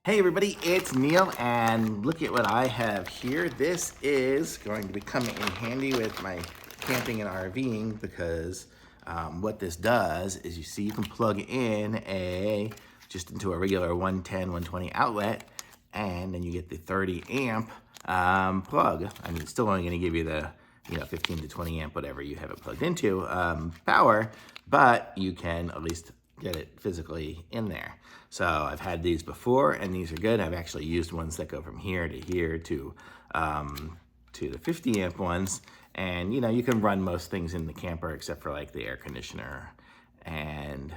Hey everybody, it's Neil, and look at what I have here. This is going to be coming in handy with my camping and RVing because what this does is you can plug in just into a regular 110, 120 outlet, and then you get the 30 amp plug. I mean, it's still only gonna give you the 15 to 20 amp, whatever you have it plugged into, power, but you can at least get it physically in there. So I've had these before and these are good. I've actually used ones that go from here to here to the 50 amp ones. And you can run most things in the camper except for like the air conditioner and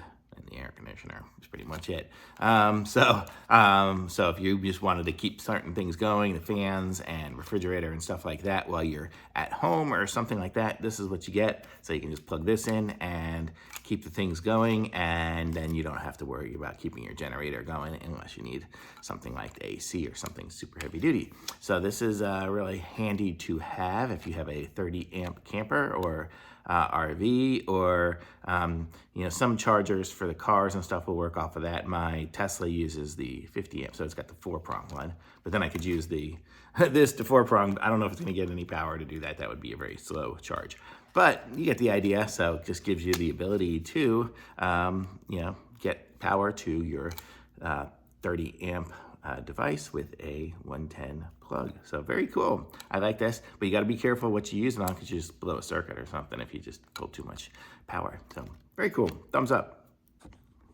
the air conditioner is pretty much it. So if you just wanted to keep certain things going, the fans and refrigerator and stuff like that while you're at home or something like that, this is what you get. So you can just plug this in and keep the things going, and then you don't have to worry about keeping your generator going unless you need something like the AC or something super heavy duty. So this is really handy to have if you have a 30 amp camper or RV, or some chargers for the cars and stuff will work off of that. My Tesla uses the 50 amp, so it's got the 4-prong one, but then I could use this to 4-prong. I don't know if it's going to get any power to do that. That would be a very slow charge, but you get the idea. So it just gives you the ability to get power to your 30 amp device with a 110 plug. So very cool. I like this, but you got to be careful what you use it on because you just blow a circuit or something if you just pull too much power. So very cool. Thumbs up.